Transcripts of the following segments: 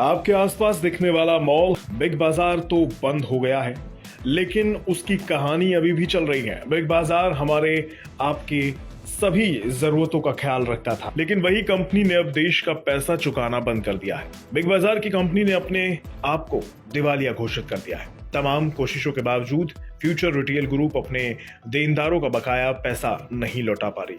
आपके आसपास दिखने वाला मॉल बिग बाजार तो बंद हो गया है, लेकिन उसकी कहानी अभी भी चल रही है। बिग बाजार हमारे आपके सभी जरूरतों का ख्याल रखता था, लेकिन वही कंपनी ने अब देश का पैसा चुकाना बंद कर दिया है। बिग बाजार की कंपनी ने अपने आप को दिवालिया घोषित कर दिया है। तमाम कोशिशों के बावजूद फ्यूचर रिटेल ग्रुप अपने देनदारों का बकाया पैसा नहीं लौटा पा रही।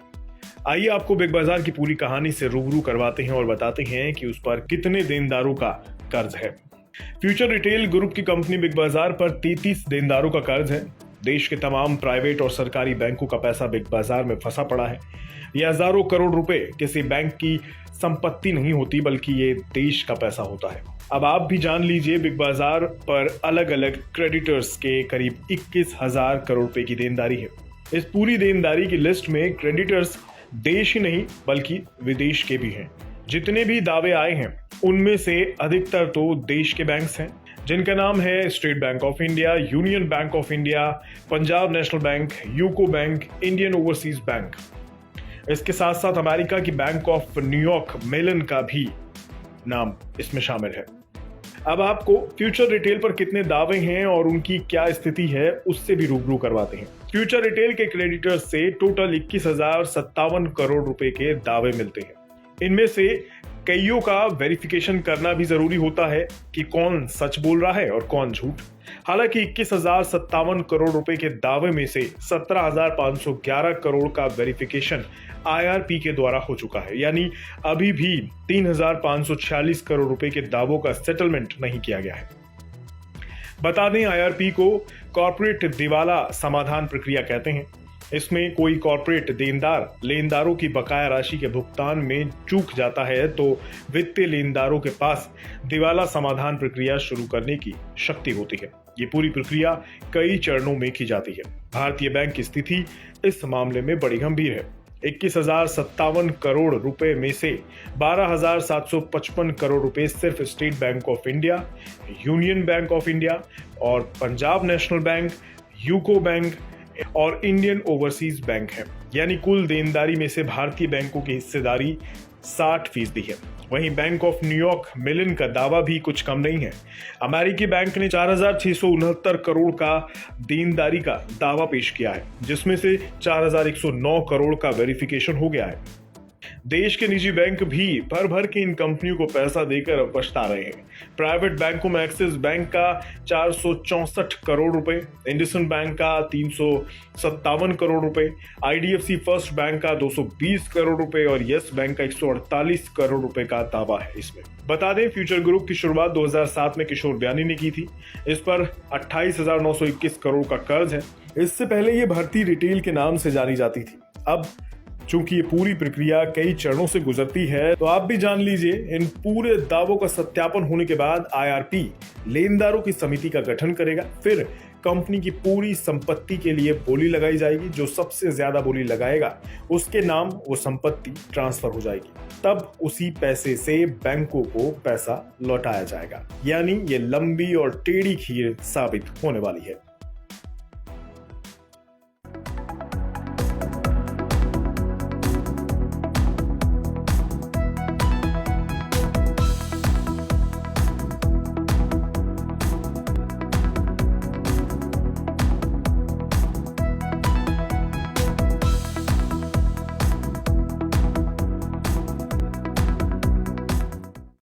आइए आपको बिग बाजार की पूरी कहानी से रूबरू करवाते हैं और बताते हैं कि उस पर कितने देनदारों का कर्ज है। फ्यूचर रिटेल ग्रुप की कंपनी बिग बाजार पर 33 देनदारों का कर्ज है। देश के तमाम प्राइवेट और सरकारी बैंकों का पैसा बिग बाजार में फंसा पड़ा है। ये हजारों करोड़ रुपए किसी बैंक की संपत्ति नहीं होती, बल्कि ये देश का पैसा होता है। अब आप भी जान लीजिए, बिग बाजार पर अलग अलग क्रेडिटर्स के करीब 21,000 करोड़ रुपए की देनदारी है। इस पूरी देनदारी की लिस्ट में क्रेडिटर्स देश ही नहीं बल्कि विदेश के भी हैं। जितने भी दावे आए हैं उनमें से अधिकतर तो देश के बैंक्स हैं, जिनका नाम है state Bank of India, Union Bank of India, Punjab National Bank, UCO bank, Indian Overseas bank. इसके साथ साथ अमेरिका की बैंक ऑफ न्यूयॉर्क मेलन का भी नाम इसमें शामिल है। अब आपको फ्यूचर रिटेल पर कितने दावे हैं और उनकी क्या स्थिति है उससे भी रूबरू करवाते हैं। फ्यूचर रिटेल के क्रेडिटर्स से टोटल 21,057 करोड़ रुपए के दावे मिलते हैं। इनमें से कईयों का वेरिफिकेशन करना भी जरूरी होता है कि कौन सच बोल रहा है और कौन झूठ। हालांकि 21,057 करोड़ रुपए के दावे में से 17,511 करोड़ का वेरिफिकेशन IRP के द्वारा हो चुका है, यानी अभी भी 3,546 करोड़ रुपए के दावों का सेटलमेंट नहीं किया गया है। बता दें, IRP को कॉर्पोरेट दिवाला समाधान प्रक्रिया कहते हैं। इसमें कोई कॉर्पोरेट देनदार लेनदारों की बकाया राशि के भुगतान में चूक जाता है तो वित्तीय लेनदारों के पास दिवाला समाधान प्रक्रिया शुरू करने की शक्ति होती है। ये पूरी प्रक्रिया कई चरणों में की जाती है। भारतीय बैंक की स्थिति इस मामले में बड़ी गंभीर है। 21,057 करोड़ रुपए में से 12,755 करोड़ रुपए सिर्फ State Bank of India, Union Bank of India और Punjab National Bank, UCO Bank और इंडियन ओवरसीज बैंक है। यानी कुल देनदारी में से भारतीय बैंकों की हिस्सेदारी 60% है। वहीं बैंक ऑफ न्यूयॉर्क मेलन का दावा भी कुछ कम नहीं है। अमेरिकी बैंक ने 4,669 करोड़ का देनदारी का दावा पेश किया है, जिसमें से 4,109 करोड़ का वेरिफिकेशन हो गया है। देश के निजी बैंक भी भर भर के इन कंपनियों को पैसा देकर अब पछता रहे हैं। प्राइवेट बैंकों में एक्सिस बैंक का 464 करोड़ रुपए, इंडसइंड बैंक का 357 करोड़ रुपए, IDFC फर्स्ट बैंक का 220 करोड़ रुपए और यस बैंक का 148 करोड़ रुपए का दावा है। इसमें बता दें, फ्यूचर ग्रुप की शुरुआत 2007 में किशोर ब्यानी ने की थी। इस पर 28,921 करोड़ का कर्ज है। इससे पहले ये भारतीय रिटेल के नाम से जानी जाती थी। अब चूंकि ये पूरी प्रक्रिया कई चरणों से गुजरती है, तो आप भी जान लीजिए, इन पूरे दावों का सत्यापन होने के बाद IRP लेनदारों की समिति का गठन करेगा। फिर कंपनी की पूरी संपत्ति के लिए बोली लगाई जाएगी। जो सबसे ज्यादा बोली लगाएगा उसके नाम वो संपत्ति ट्रांसफर हो जाएगी। तब उसी पैसे से बैंकों को पैसा लौटाया जाएगा। यानी ये लंबी और टेढ़ी खीर साबित होने वाली है।